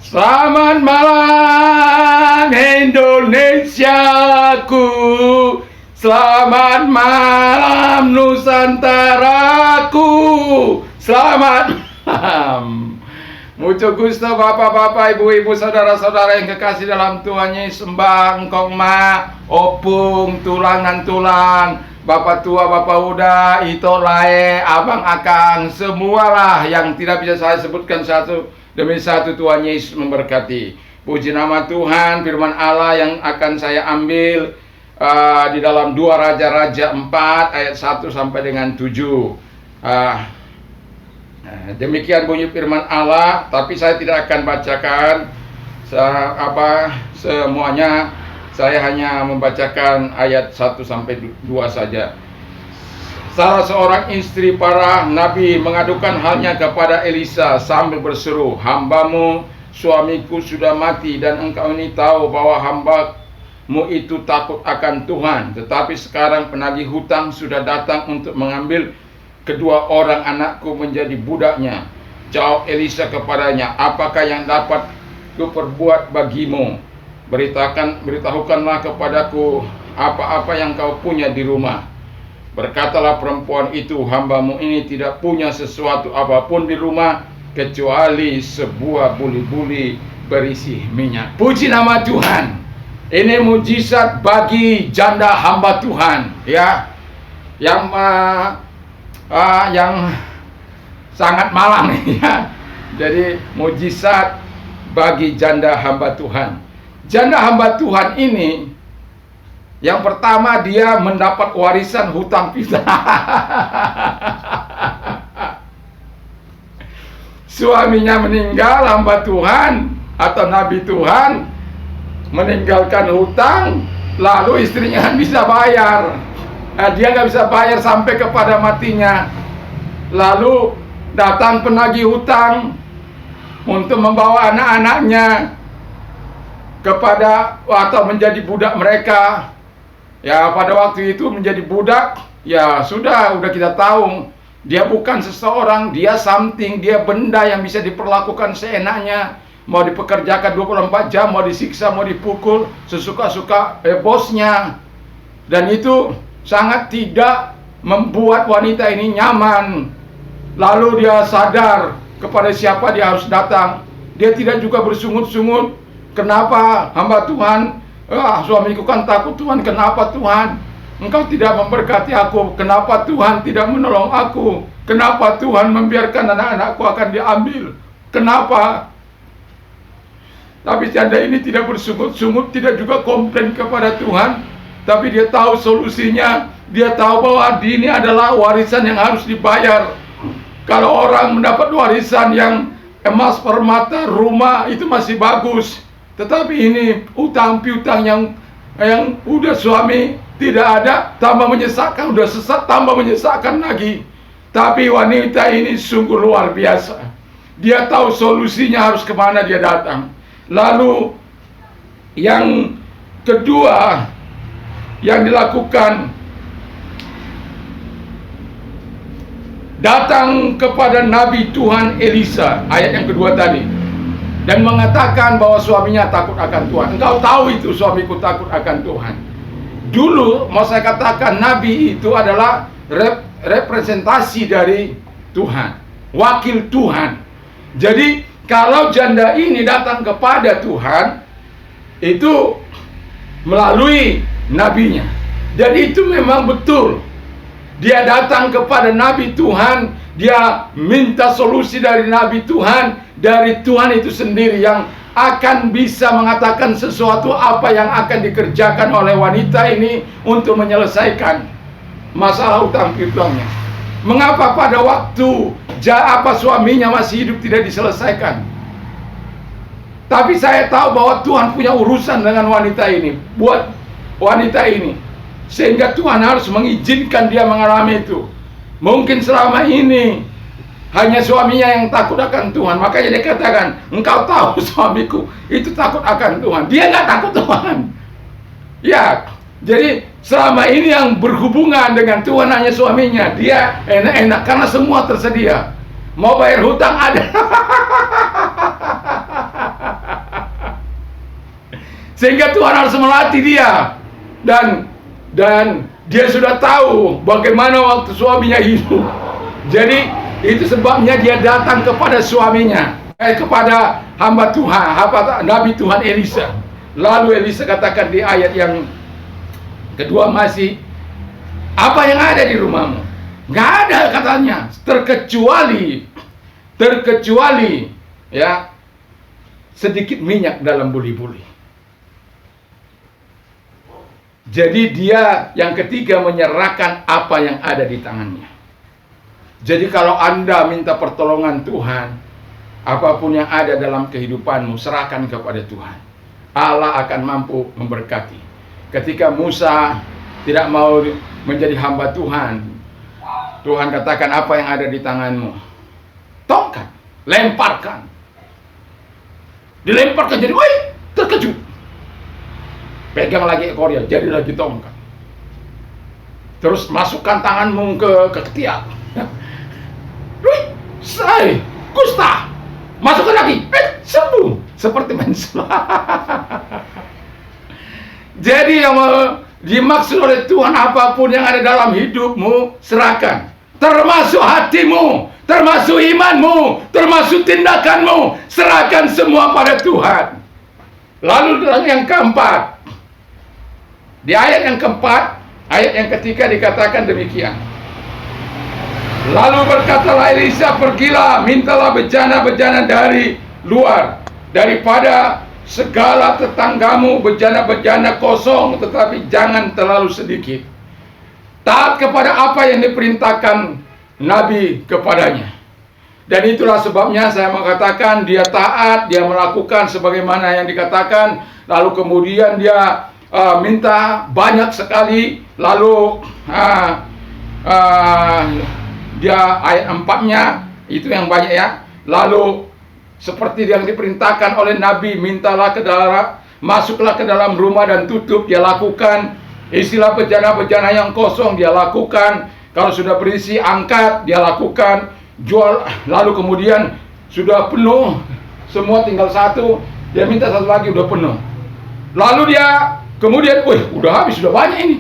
Selamat malam Indonesiaku, selamat malam Nusantaraku, selamat malam. Mucho gusto bapak-bapak, ibu-ibu, saudara-saudara yang kekasih dalam Tuhan Yesus. Mbak, engkong mak, opung, tulangan tulang, bapak tua, bapak muda, ito lae, abang akang, semualah yang tidak bisa saya sebutkan satu demi satu. Tuhan Yesus memberkati. Puji nama Tuhan. Firman Allah yang akan saya ambil di dalam 2 Raja-Raja 4 ayat 1 sampai dengan 7. Demikian bunyi firman Allah, tapi saya tidak akan bacakan semuanya. Saya hanya membacakan ayat 1 sampai 2 saja. Salah seorang istri para nabi mengadukan halnya kepada Elisa sambil berseru, "Hambamu, suamiku sudah mati, dan engkau ini tahu bahwa hambamu itu takut akan Tuhan. Tetapi sekarang penagih hutang sudah datang untuk mengambil kedua orang anakku menjadi budaknya." Jawab Elisa kepadanya, "Apakah yang dapat kuperbuat bagimu? Beritahukanlah kepadaku apa-apa yang kau punya di rumah." Berkatalah perempuan itu, "Hambamu ini tidak punya sesuatu apapun di rumah kecuali sebuah buli-buli berisi minyak." Puji nama Tuhan. Ini mujizat bagi janda hamba Tuhan, ya, yang sangat malang, ya. Jadi mujizat bagi janda hamba Tuhan. Janda hamba Tuhan ini, yang pertama, dia mendapat warisan hutang piutang. Suaminya meninggal, hamba Tuhan atau nabi Tuhan meninggalkan hutang, lalu istrinya kan bisa bayar. Dia nggak bisa bayar sampai kepada matinya. Lalu datang penagih hutang untuk membawa anak-anaknya kepada atau menjadi budak mereka. Ya, pada waktu itu menjadi budak, ya sudah kita tahu, dia bukan seseorang, dia something, dia benda yang bisa diperlakukan seenaknya. Mau dipekerjakan 24 jam, mau disiksa, mau dipukul sesuka-suka bosnya. Dan itu sangat tidak membuat wanita ini nyaman. Lalu dia sadar kepada siapa dia harus datang. Dia tidak juga bersungut-sungut, "Kenapa hamba Tuhan? Suamiku kan takut Tuhan. Kenapa Tuhan Engkau tidak memberkati aku? Kenapa Tuhan tidak menolong aku? Kenapa Tuhan membiarkan anak-anakku akan diambil? Kenapa?" Tapi janda ini tidak bersungut-sungut, tidak juga komplain kepada Tuhan. Tapi dia tahu solusinya. Dia tahu bahwa ini adalah warisan yang harus dibayar. Kalau orang mendapat warisan yang emas, permata, rumah, itu masih bagus. Tetapi ini utang piutang yang udah suami tidak ada, tambah menyesakkan, udah sesat tambah menyesakkan lagi. Tapi wanita ini sungguh luar biasa. Dia tahu solusinya harus kemana dia datang. Lalu yang kedua yang dilakukan, datang kepada nabi Tuhan Elisa, ayat yang kedua tadi, dan mengatakan bahwa suaminya takut akan Tuhan. Engkau tahu itu, suamiku takut akan Tuhan. Dulu mau saya katakan, nabi itu adalah representasi dari Tuhan, wakil Tuhan. Jadi kalau janda ini datang kepada Tuhan, itu melalui nabinya. Dan itu memang betul. Dia datang kepada nabi Tuhan, dia minta solusi dari nabi Tuhan, dari Tuhan itu sendiri yang akan bisa mengatakan sesuatu apa yang akan dikerjakan oleh wanita ini untuk menyelesaikan masalah utang piutangnya. Mengapa pada waktu suaminya masih hidup tidak diselesaikan? Tapi saya tahu bahwa Tuhan punya urusan dengan wanita ini, buat wanita ini, sehingga Tuhan harus mengizinkan dia mengalami itu. Mungkin selama ini hanya suaminya yang takut akan Tuhan, makanya dia katakan, "Engkau tahu suamiku itu takut akan Tuhan." Dia nggak takut Tuhan. Ya, jadi selama ini yang berhubungan dengan Tuhan hanya suaminya. Dia enak-enak karena semua tersedia. Mau bayar hutang ada. Sehingga Tuhan harus melatih dia. Dan dia sudah tahu bagaimana waktu suaminya hidup. Jadi itu sebabnya dia datang kepada suaminya, kepada hamba Tuhan, Nabi Tuhan Elisa. Lalu Elisa katakan di ayat yang kedua masih, apa yang ada di rumahmu? Nggak ada katanya, terkecuali ya sedikit minyak dalam buli-buli. Jadi dia yang ketiga menyerahkan apa yang ada di tangannya. Jadi kalau Anda minta pertolongan Tuhan, apapun yang ada dalam kehidupanmu, serahkan kepada Tuhan. Allah akan mampu memberkati. Ketika Musa tidak mau menjadi hamba Tuhan, Tuhan katakan, apa yang ada di tanganmu? Tongkat, lemparkan. Dilemparkan jadi, woi, terkejut. Pegang lagi ekornya, jadi lagi tongkat. Terus masukkan tanganmu ke ketiak. Wih, say, kusta. Masukkan lagi, sembuh. Seperti main sulap. Jadi yang dimaksud oleh Tuhan, apapun yang ada dalam hidupmu, serahkan. Termasuk hatimu, termasuk imanmu, termasuk tindakanmu. Serahkan semua pada Tuhan. Lalu yang keempat, di ayat yang keempat, ayat yang ketiga dikatakan demikian. Lalu berkatalah Elisa, pergilah, mintalah bejana-bejana dari luar, daripada segala tetanggamu, bejana-bejana kosong, tetapi jangan terlalu sedikit. Taat kepada apa yang diperintahkan Nabi kepadanya. Dan itulah sebabnya saya mengatakan dia taat, dia melakukan sebagaimana yang dikatakan, lalu kemudian dia minta banyak sekali, lalu dia ayat 4-nya itu yang banyak ya. Lalu seperti yang diperintahkan oleh Nabi, mintalah ke dalam, masuklah ke dalam rumah dan tutup, dia lakukan. Isilah bejana-bejana yang kosong, dia lakukan. Kalau sudah berisi, angkat, dia lakukan. Jual, lalu kemudian sudah penuh, semua tinggal satu, dia minta satu lagi, udah penuh. Lalu dia kemudian, wih, udah habis, sudah banyak ini.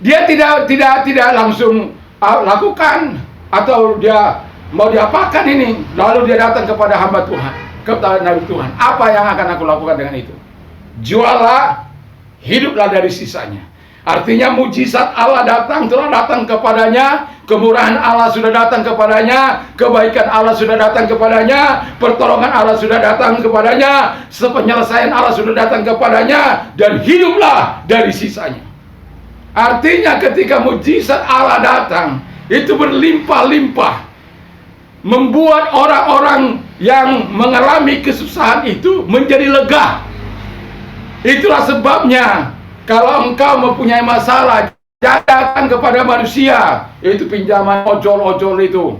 Dia tidak langsung lakukan, atau dia mau diapakan ini. Lalu dia datang kepada hamba Tuhan, kepada Nabi Tuhan. Apa yang akan aku lakukan dengan itu? Juallah, hiduplah dari sisanya. Artinya mujizat Allah telah datang kepadanya, kemurahan Allah sudah datang kepadanya, kebaikan Allah sudah datang kepadanya, pertolongan Allah sudah datang kepadanya, penyelesaian Allah sudah datang kepadanya, dan hiduplah dari sisanya. Artinya ketika mujizat Allah datang, itu berlimpah-limpah, membuat orang-orang yang mengalami kesusahan itu menjadi lega. Itulah sebabnya kalau engkau mempunyai masalah, jangan kepada manusia. Itu pinjaman ojol-ojol itu.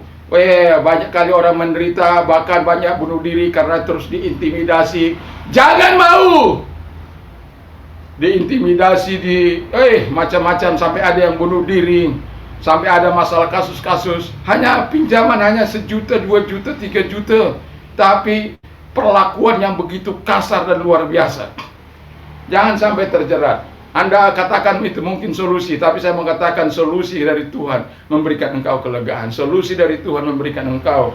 Banyak kali orang menderita, bahkan banyak bunuh diri karena terus diintimidasi. Jangan mau diintimidasi, macam-macam, sampai ada yang bunuh diri, sampai ada masalah kasus-kasus. Hanya pinjaman hanya 1 juta, 2 juta, 3 juta, tapi perlakuan yang begitu kasar dan luar biasa. Jangan sampai terjerat. Anda katakan itu mungkin solusi, tapi saya mengatakan solusi dari Tuhan memberikan engkau kelegaan. Solusi dari Tuhan memberikan engkau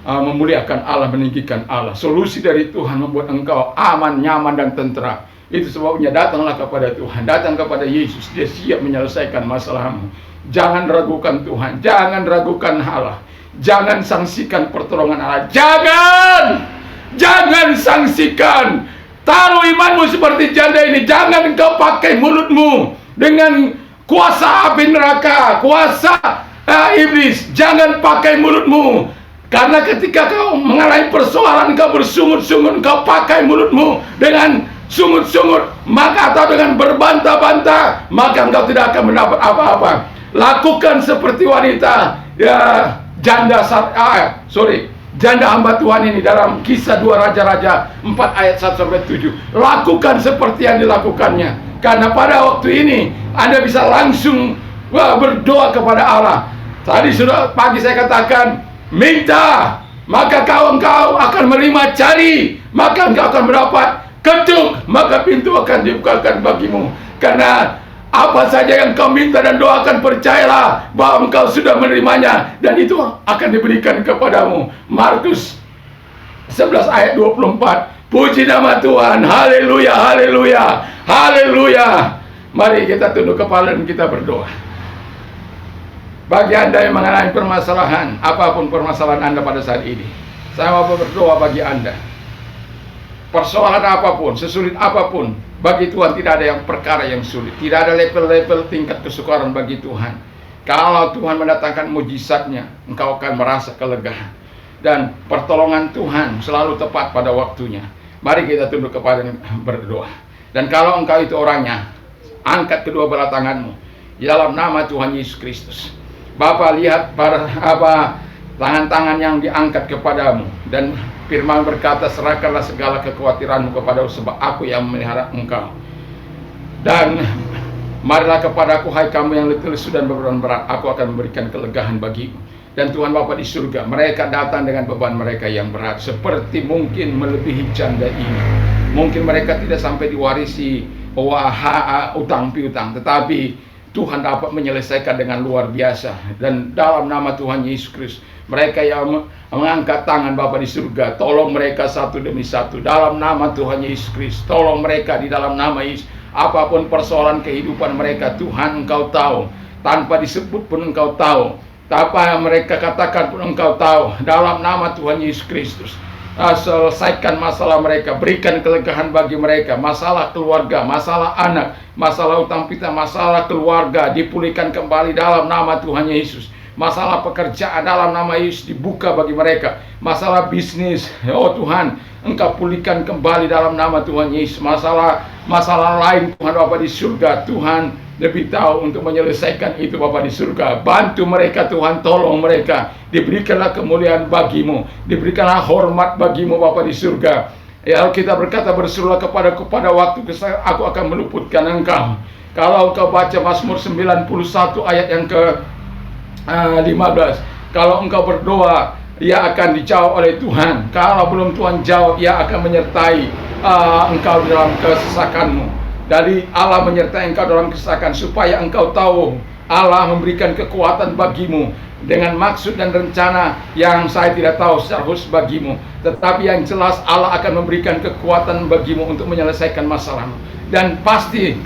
memuliakan Allah, meninggikan Allah. Solusi dari Tuhan membuat engkau aman, nyaman, dan tentera. Itu sebabnya datanglah kepada Tuhan, datang kepada Yesus. Dia siap menyelesaikan masalahmu. Jangan ragukan Tuhan, jangan ragukan Allah, jangan sangsikan pertolongan Allah. Jangan sangsikan. Taruh imanmu seperti janda ini. Jangan engkau pakai mulutmu dengan kuasa api neraka, kuasa iblis. Jangan pakai mulutmu, karena ketika kau mengalami persoalan, kau bersungut-sungut, kau pakai mulutmu dengan sungut-sungut, maka atau dengan berbantah-bantah, maka engkau tidak akan mendapat apa-apa. Lakukan seperti wanita janda hamba Tuhan ini dalam Kisah 2 Raja-Raja 4 ayat 1-7. Lakukan seperti yang dilakukannya, karena pada waktu ini Anda bisa langsung berdoa kepada Allah. Tadi sudah pagi saya katakan, minta maka engkau akan menerima, cari maka engkau akan mendapat, ketuk, maka pintu akan dibukakan bagimu. Karena apa saja yang kau minta dan doakan, percayalah bahwa engkau sudah menerimanya, dan itu akan diberikan kepadamu. Markus 11 ayat 24. Puji nama Tuhan. Haleluya, haleluya, haleluya. Mari kita tunduk kepala dan kita berdoa. Bagi Anda yang mengalami permasalahan, apapun permasalahan Anda pada saat ini, saya mau berdoa bagi Anda. Persoalan apapun, sesulit apapun, bagi Tuhan tidak ada yang perkara yang sulit. Tidak ada level-level tingkat kesukaran bagi Tuhan. Kalau Tuhan mendatangkan mujizatnya, engkau akan merasa kelegaan. Dan pertolongan Tuhan selalu tepat pada waktunya. Mari kita tunduk kepada dan berdoa. Dan kalau engkau itu orangnya, angkat kedua belah tanganmu di dalam nama Tuhan Yesus Kristus. Bapa, lihat para tangan-tangan yang diangkat kepadamu, dan firman berkata, serahkanlah segala kekhawatiranmu kepadaku, sebab aku yang memelihara engkau. Dan marilah kepadaku, hai kamu yang letih lesu dan beban berat, aku akan memberikan kelegaan bagimu. Dan Tuhan Bapa di surga, mereka datang dengan beban mereka yang berat, seperti mungkin melebihi janda ini. Mungkin mereka tidak sampai diwarisi utang piutang, tetapi Tuhan dapat menyelesaikan dengan luar biasa. Dan dalam nama Tuhan Yesus Kristus, mereka yang mengangkat tangan Bapa di surga, tolong mereka satu demi satu dalam nama Tuhan Yesus Kristus. Tolong mereka di dalam nama Yesus. Apapun persoalan kehidupan mereka, Tuhan Engkau tahu. Tanpa disebut pun Engkau tahu. Apa yang mereka katakan pun Engkau tahu. Dalam nama Tuhan Yesus Kristus, selesaikan masalah mereka, berikan kelegaan bagi mereka. Masalah keluarga, masalah anak, masalah utang piutang, masalah keluarga dipulihkan kembali dalam nama Tuhan Yesus. Masalah pekerjaan dalam nama Yesus dibuka bagi mereka. Masalah bisnis, oh Tuhan, Engkau pulihkan kembali dalam nama Tuhan Yesus. Masalah lain, Tuhan Bapa di surga, Tuhan lebih tahu untuk menyelesaikan itu Bapa di surga. Bantu mereka Tuhan, tolong mereka. Diberikanlah kemuliaan bagimu, diberikanlah hormat bagimu Bapa di surga. Ya, kita berkata, berserulah kepadaku pada waktu aku akan meluputkan engkau. Kalau engkau baca Mazmur 91 ayat yang ke 15, kalau engkau berdoa, ia akan dijawab oleh Tuhan. Kalau belum Tuhan jawab, ia akan menyertai engkau dalam kesesakanmu. Dari Allah menyertai engkau dalam kesesakan, supaya engkau tahu Allah memberikan kekuatan bagimu dengan maksud dan rencana yang saya tidak tahu secara khusus bagimu. Tetapi yang jelas, Allah akan memberikan kekuatan bagimu untuk menyelesaikan masalahmu. Dan pasti,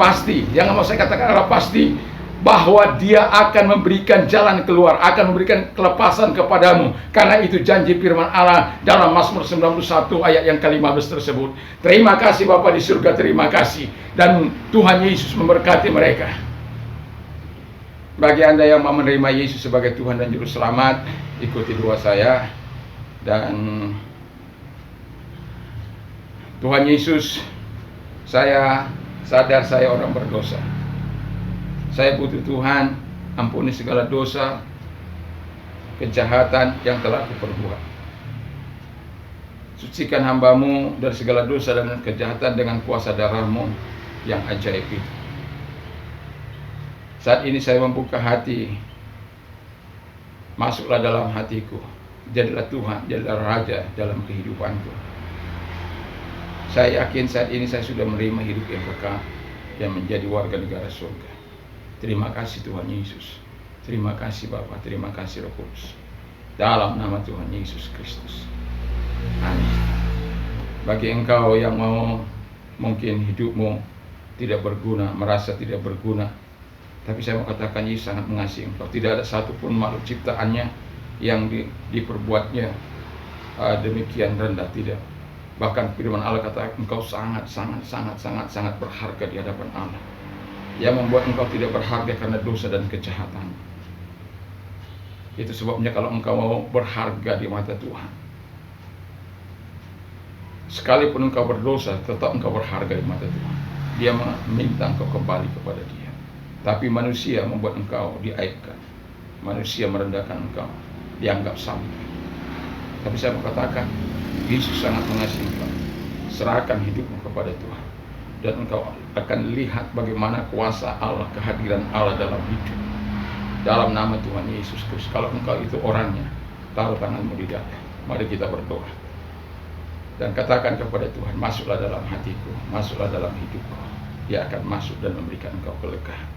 yang mau saya katakan adalah pasti, bahwa Dia akan memberikan jalan keluar, akan memberikan kelepasan kepadamu. Karena itu janji firman Allah dalam Mazmur 91 ayat yang ke-15 tersebut. Terima kasih Bapa di surga, terima kasih. Dan Tuhan Yesus memberkati mereka. Bagi Anda yang mau menerima Yesus sebagai Tuhan dan Juru Selamat, ikuti doa saya. Dan Tuhan Yesus, saya sadar saya orang berdosa. Saya butuh Tuhan, ampuni segala dosa, kejahatan yang telah kuperbuat. Sucikan hamba-Mu dari segala dosa dan kejahatan dengan kuasa darah-Mu yang ajaib itu. Saat ini saya membuka hati, masuklah dalam hatiku, jadilah Tuhan, jadilah Raja dalam kehidupanku. Saya yakin saat ini saya sudah menerima hidup yang kekal, yang menjadi warga negara surga. Terima kasih Tuhan Yesus. Terima kasih Bapa, terima kasih Roh Kudus. Dalam nama Tuhan Yesus Kristus. Amin. Bagi engkau yang mau mungkin hidupmu tidak berguna, merasa tidak berguna, tapi saya mau katakan Yesus sangat mengasihi engkau. Tidak ada satupun makhluk ciptaannya yang diperbuatnya demikian rendah, tidak. Bahkan firman Allah kata engkau sangat berharga di hadapan Allah. Yang membuat engkau tidak berharga karena dosa dan kejahatan. Itu sebabnya kalau engkau mau berharga di mata Tuhan, sekalipun engkau berdosa, tetap engkau berharga di mata Tuhan. Dia meminta engkau kembali kepada Dia. Tapi manusia membuat engkau diaibkan, manusia merendahkan engkau, dianggap sampah. Tapi saya mau katakan, Yesus sangat mengasihi engkau. Serahkan hidupmu kepada Tuhan, dan engkau akan lihat bagaimana kuasa Allah, kehadiran Allah dalam hidup. Dalam nama Tuhan Yesus Kristus. Kalau engkau itu orangnya, taruh tanganmu di dada. Mari kita berdoa. dan katakan kepada Tuhan, masuklah dalam hatiku, masuklah dalam hidupku. Dia akan masuk dan memberikan engkau kelegaan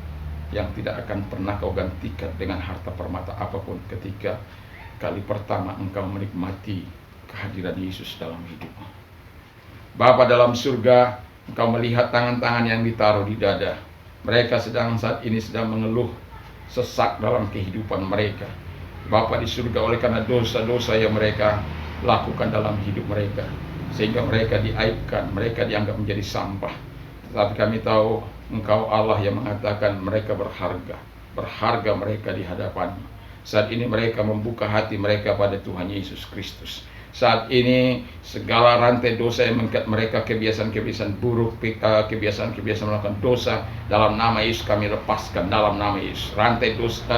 yang tidak akan pernah kau gantikan dengan harta permata apapun ketika kali pertama engkau menikmati kehadiran Yesus dalam hidupmu. Bapa dalam surga, engkau melihat tangan-tangan yang ditaruh di dada. Mereka saat ini sedang mengeluh sesak dalam kehidupan mereka. Bapa di surga, oleh karena dosa-dosa yang mereka lakukan dalam hidup mereka, sehingga mereka diaibkan, mereka dianggap menjadi sampah. Tetapi kami tahu Engkau Allah yang mengatakan mereka berharga. Berharga mereka di hadapan-Mu. Saat ini mereka membuka hati mereka pada Tuhan Yesus Kristus. Saat ini segala rantai dosa yang mengikat mereka, kebiasaan-kebiasaan buruk, kebiasaan-kebiasaan melakukan dosa, dalam nama Yesus kami lepaskan, dalam nama Yesus. Rantai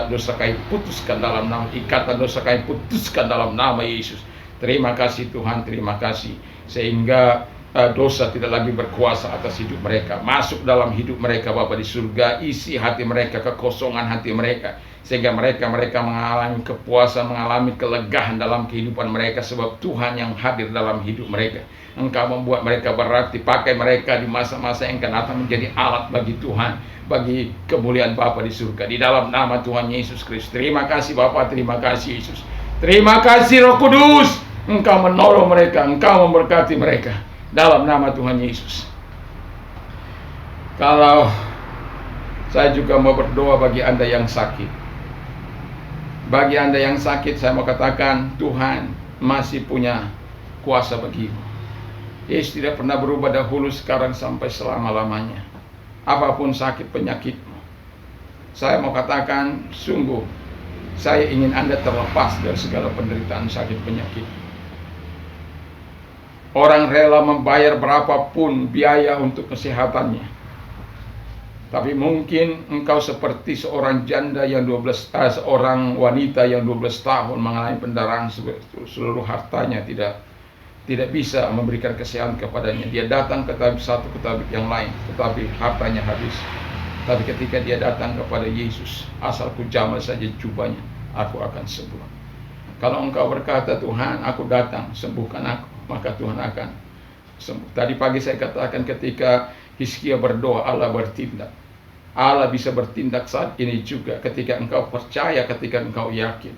dosa kami putuskan dalam nama, ikatan dosa kami putuskan dalam nama Yesus. Terima kasih Tuhan, terima kasih. Sehingga dosa tidak lagi berkuasa atas hidup mereka. Masuk dalam hidup mereka Bapa di surga, isi hati mereka, kekosongan hati mereka, sehingga mereka mengalami kepuasan, mengalami kelegaan dalam kehidupan mereka, sebab Tuhan yang hadir dalam hidup mereka. Engkau membuat mereka berarti, pakai mereka di masa-masa yang akan datang menjadi alat bagi Tuhan, bagi kemuliaan Bapa di surga, di dalam nama Tuhan Yesus Kristus. Terima kasih Bapa, terima kasih Yesus. Terima kasih Roh Kudus, Engkau menolong mereka, Engkau memberkati mereka, dalam nama Tuhan Yesus. Kalau saya juga mau berdoa bagi Anda yang sakit. Bagi Anda yang sakit, saya mau katakan, Tuhan masih punya kuasa bagimu. Yesus tidak pernah berubah dahulu, sekarang, sampai selama-lamanya. Apapun sakit penyakitmu, saya mau katakan, sungguh saya ingin Anda terlepas dari segala penderitaan sakit penyakit. Orang rela membayar berapapun biaya untuk kesehatannya. Tapi mungkin engkau seperti seorang janda yang seorang wanita yang 12 tahun mengalami pendarahan, seluruh hartanya tidak bisa memberikan kesehatan kepadanya. Dia datang ke tabib satu, ke tabib yang lain, tetapi hartanya habis. Tapi ketika dia datang kepada Yesus, asal ku jamah saja jubahnya, aku akan sembuh. Kalau engkau berkata, Tuhan, aku datang, sembuhkan aku, maka Tuhan akan sembuh. Tadi pagi saya katakan, ketika Hizkia berdoa, Allah bertindak. Allah bisa bertindak saat ini juga, ketika engkau percaya, ketika engkau yakin.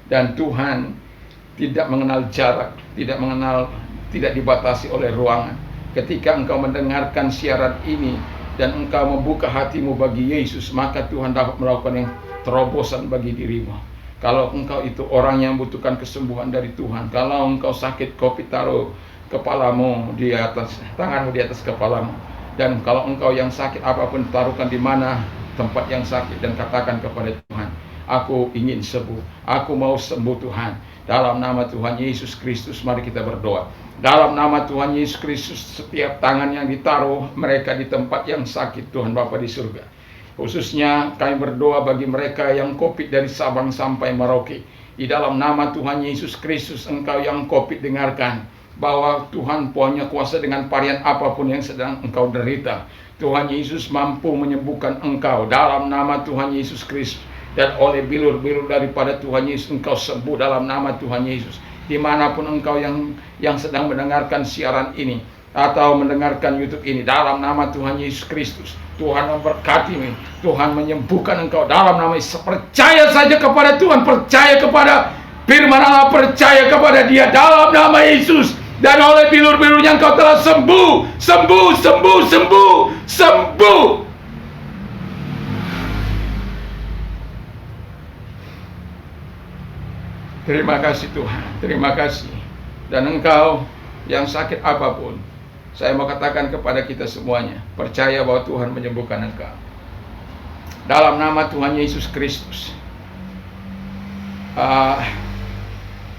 Dan Tuhan tidak mengenal jarak, tidak dibatasi oleh ruangan. Ketika engkau mendengarkan siaran ini dan engkau membuka hatimu bagi Yesus, maka Tuhan dapat melakukan yang terobosan bagi dirimu. Kalau engkau itu orang yang membutuhkan kesembuhan dari Tuhan, kalau engkau sakit, kopi taruh kepalamu di atas, tanganmu di atas kepalamu. Dan kalau engkau yang sakit apapun, taruhkan di mana tempat yang sakit dan katakan kepada Tuhan, aku ingin sembuh, aku mau sembuh Tuhan. Dalam nama Tuhan Yesus Kristus, mari kita berdoa. Dalam nama Tuhan Yesus Kristus, setiap tangan yang ditaruh mereka di tempat yang sakit, Tuhan Bapa di surga, khususnya kami berdoa bagi mereka yang COVID dari Sabang sampai Merauke. Di dalam nama Tuhan Yesus Kristus, engkau yang COVID dengarkan, bahwa Tuhan punya kuasa dengan varian apapun yang sedang engkau derita. Tuhan Yesus mampu menyembuhkan engkau dalam nama Tuhan Yesus Kristus. Dan oleh bilur-bilur daripada Tuhan Yesus, engkau sembuh dalam nama Tuhan Yesus. Dimanapun engkau yang sedang mendengarkan siaran ini atau mendengarkan YouTube ini, dalam nama Tuhan Yesus Kristus, Tuhan memberkatimu, Tuhan menyembuhkan engkau dalam nama Yesus. Percaya saja kepada Tuhan, percaya kepada firman Allah, percaya kepada Dia dalam nama Yesus. Dan oleh bilur-bilurnya engkau telah sembuh, sembuh, sembuh, sembuh, sembuh. Terima kasih Tuhan, terima kasih. Dan engkau yang sakit apapun, saya mau katakan kepada kita semuanya, percaya bahwa Tuhan menyembuhkan engkau. Dalam nama Tuhan Yesus Kristus.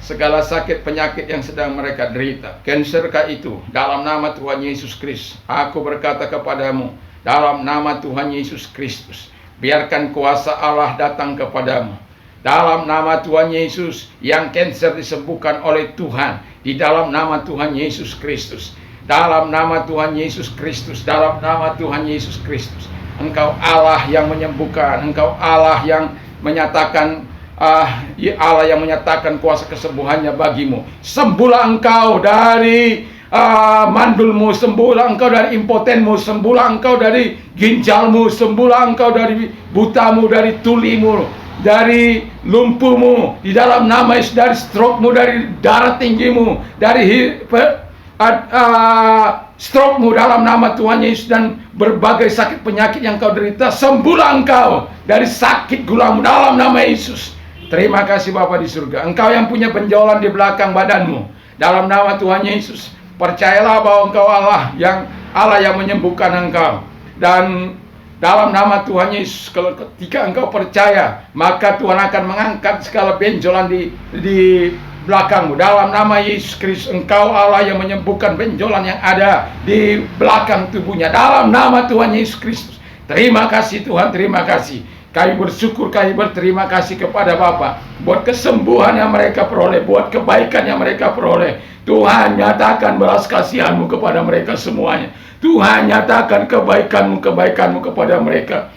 Segala sakit penyakit yang sedang mereka derita, cancerkah itu, dalam nama Tuhan Yesus Kristus, aku berkata kepadamu, dalam nama Tuhan Yesus Kristus, biarkan kuasa Allah datang kepadamu. Dalam nama Tuhan Yesus, yang cancer disembuhkan oleh Tuhan, di dalam nama Tuhan Yesus Kristus. Dalam nama Tuhan Yesus Kristus, dalam nama Tuhan Yesus Kristus. Engkau Allah yang menyembuhkan, Engkau Allah yang menyatakan, Allah yang menyatakan kuasa kesembuhannya bagimu. Sembuhlah engkau dari mandulmu, sembuhlah engkau dari impotenmu, sembuhlah engkau dari ginjalmu, sembuhlah engkau dari butamu, dari tulimu, dari lumpuhmu, di dalam nama Yesus, dari strokemu, dari darah tinggimu, dari strokemu dalam nama Tuhan Yesus, dan berbagai sakit penyakit yang kau derita, sembuhlah engkau dari sakit gulamu dalam nama Yesus. Terima kasih Bapa di surga, engkau yang punya benjolan di belakang badanmu, dalam nama Tuhan Yesus. Percayalah bahwa engkau Allah yang menyembuhkan engkau. Dan dalam nama Tuhan Yesus, ketika engkau percaya, maka Tuhan akan mengangkat segala benjolan di belakangmu. Dalam nama Yesus Kristus, engkau Allah yang menyembuhkan benjolan yang ada di belakang tubuhnya. Dalam nama Tuhan Yesus Kristus. Terima kasih Tuhan, terima kasih. Kami bersyukur, kami berterima kasih kepada Bapa buat kesembuhan yang mereka peroleh, buat kebaikan yang mereka peroleh. Tuhan, nyatakan belas kasihan-Mu kepada mereka semuanya. Tuhan, nyatakan kebaikan-Mu kepada mereka.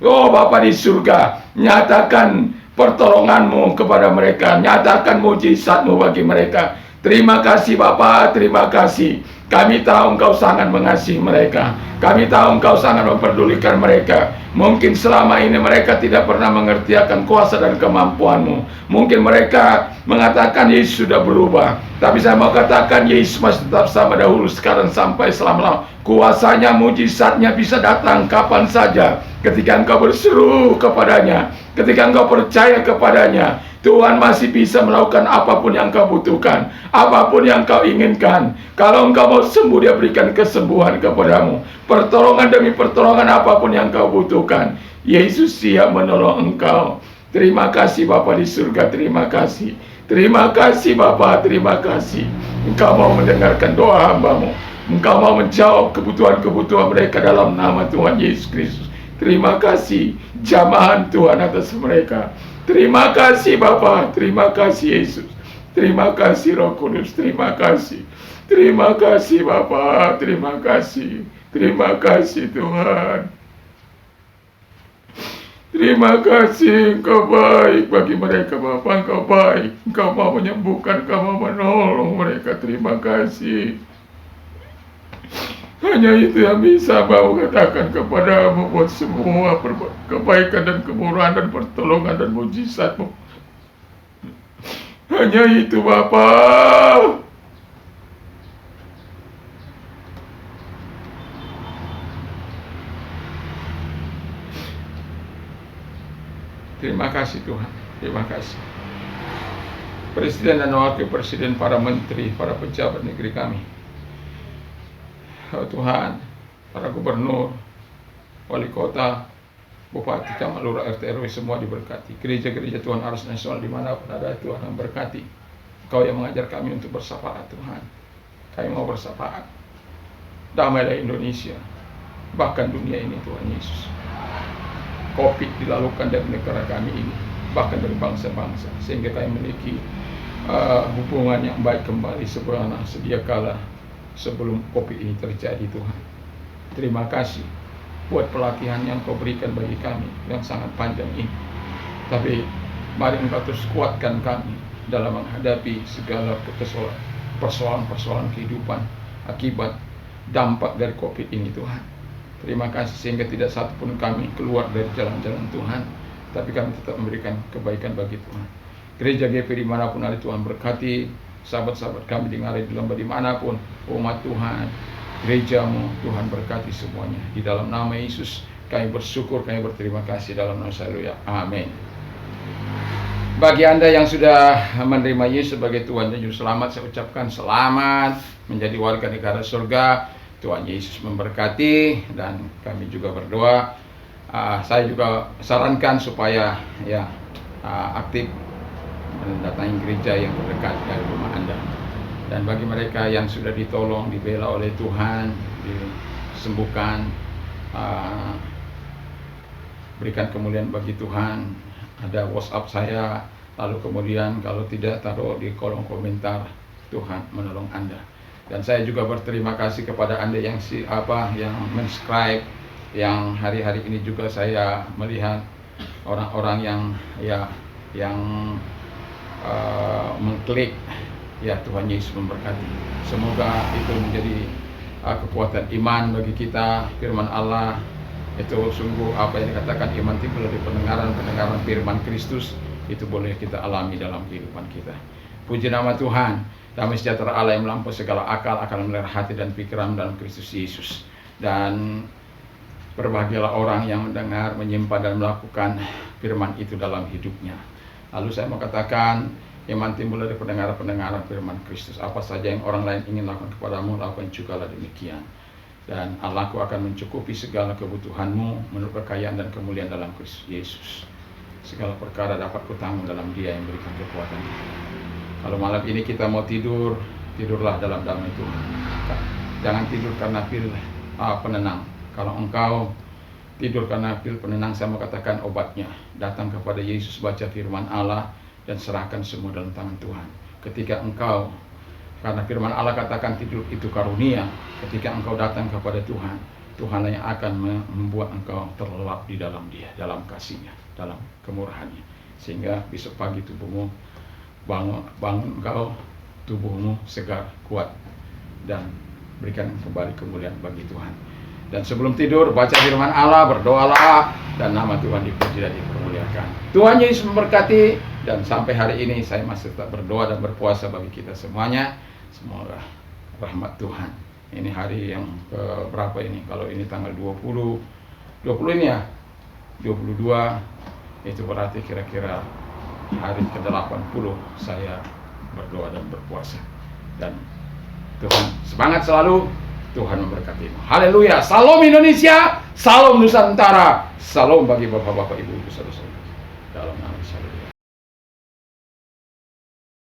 Oh Bapa di surga, nyatakan pertolongan-Mu kepada mereka, nyatakan mujizat-Mu bagi mereka. Terima kasih Bapa, terima kasih. Kami tahu Engkau sangat mengasihi mereka. Kami tahu Engkau sangat memperdulikan mereka. Mungkin selama ini mereka tidak pernah mengerti akan kuasa dan kemampuan-Mu. Mungkin mereka mengatakan Yesus sudah berubah. Tapi saya mau katakan Yesus masih tetap sama dahulu, sekarang, sampai selama-lamanya. Kuasanya, mujizatnya bisa datang kapan saja. Ketika engkau berseru kepadanya, ketika engkau percaya kepadanya, Tuhan masih bisa melakukan apapun yang kau butuhkan, apapun yang kau inginkan. Kalau engkau mau sembuh, Dia berikan kesembuhan kepadamu. Pertolongan demi pertolongan apapun yang kau butuhkan, Yesus siap menolong engkau. Terima kasih Bapa di surga, terima kasih. Terima kasih Bapa, terima kasih. Engkau mau mendengarkan doa hamba-Mu. Engkau mau menjawab kebutuhan-kebutuhan mereka dalam nama Tuhan Yesus Kristus. Terima kasih jamahan Tuhan atas mereka. Terima kasih Bapa, terima kasih Yesus. Terima kasih Roh Kudus, terima kasih. Terima kasih Bapa, terima kasih. Terima kasih Tuhan. Terima kasih, Engkau baik bagi mereka Bapa, Engkau baik. Engkau mau menyembuhkan, Engkau mau menolong mereka. Terima kasih. Hanya itu yang bisa mau katakan kepadamu buat semua kebaikan dan kemurahan dan pertolongan dan mujizat-Mu. Hanya itu Bapa. Terima kasih Tuhan, terima kasih. Presiden dan Wakil Presiden, para menteri, para pejabat negeri kami, oh Tuhan, para gubernur, wali kota, bupati, camat, lurah, RT, RW, semua diberkati. Gereja-gereja Tuhan Aras Nasional dimanapun ada, Tuhan yang berkati. Kau yang mengajar kami untuk bersafaat Tuhan. Kami mau bersafaat. Damailah Indonesia, bahkan dunia ini Tuhan Yesus. Covid dilalukan dari negara kami ini, bahkan dari bangsa-bangsa, sehingga kami memiliki hubungan yang baik kembali sebagaimana sedia kala sebelum Covid ini terjadi Tuhan. Terima kasih buat pelatihan yang Kau berikan bagi kami yang sangat panjang ini. Tapi mari Engkau terus kuatkan kami dalam menghadapi segala persoalan-persoalan kehidupan akibat dampak dari Covid ini Tuhan. Terima kasih sehingga tidak satu pun kami keluar dari jalan-jalan Tuhan, tapi kami tetap memberikan kebaikan bagi Tuhan. Gereja GP dimanapun ada, Tuhan berkati. Sahabat-sahabat kami di Ngarai, di Lembah, dimanapun umat Tuhan, gereja-Mu, Tuhan berkati semuanya. Di dalam nama Yesus kami bersyukur, kami berterima kasih dalam nama Haleluya. Amin. Bagi Anda yang sudah menerima Yesus sebagai Tuhan dan Juru Selamat, saya ucapkan selamat menjadi warga negara surga. Tuhan Yesus memberkati, dan kami juga berdoa. Saya juga sarankan supaya aktif mendatangi gereja yang terdekat dari rumah Anda. Dan bagi mereka yang sudah ditolong, dibela oleh Tuhan, disembuhkan, berikan kemuliaan bagi Tuhan. Ada WhatsApp saya, lalu kemudian kalau tidak, taruh di kolom komentar. Tuhan menolong Anda. Dan saya juga berterima kasih kepada Anda yang subscribe, yang hari-hari ini juga saya melihat orang-orang yang mengklik Ya, Tuhan Yesus memberkati. Semoga itu menjadi kekuatan iman bagi kita. Firman Allah itu sungguh apa yang dikatakan iman timbul dari pendengaran firman Kristus, itu boleh kita alami dalam kehidupan kita. Puji nama Tuhan. Damai sejahtera Allah yang melampaui segala akal akan memelihara hati dan pikiran dalam Kristus Yesus. Dan berbahagialah orang yang mendengar, menyimpan dan melakukan firman itu dalam hidupnya. Lalu saya mau katakan, iman timbul dari pendengaran firman Kristus. Apa saja yang orang lain ingin lakukan kepadamu, lakukan jugalah demikian. Dan Allahku akan mencukupi segala kebutuhanmu menurut kekayaan dan kemuliaan dalam Kristus Yesus. Segala perkara dapat kutanggung dalam Dia yang berikan kekuatan. Kalau malam ini kita mau tidur, tidurlah dalam damai Tuhan. Jangan tidur karena pil penenang. Kalau engkau tidur karena pil penenang, saya mau katakan obatnya. Datang kepada Yesus, baca firman Allah, dan serahkan semua dalam tangan Tuhan. Ketika engkau, karena firman Allah katakan tidur itu karunia, ketika engkau datang kepada Tuhan, Tuhan yang akan membuat engkau terlelap di dalam Dia, dalam kasih-Nya, dalam kemurahan-Nya. Sehingga besok pagi tubuhmu bangun engkau, tubuhmu segar, kuat, dan berikan kembali kemuliaan bagi Tuhan. Dan sebelum tidur, baca firman Allah, berdoalah, dan nama Tuhan dipuji dan dipermuliakan. Tuhan Yesus memberkati, dan sampai hari ini saya masih tetap berdoa dan berpuasa bagi kita semuanya. Semoga rahmat Tuhan. Ini hari yang berapa ini? Kalau ini tanggal 20 ini ya, 22, itu berarti kira-kira hari ke-80 saya berdoa dan berpuasa. Dan Tuhan semangat selalu, Tuhan memberkati. Haleluya. Salam Indonesia, salam Nusantara, salam bagi bapak-bapak, ibu-ibu, saudara-saudara.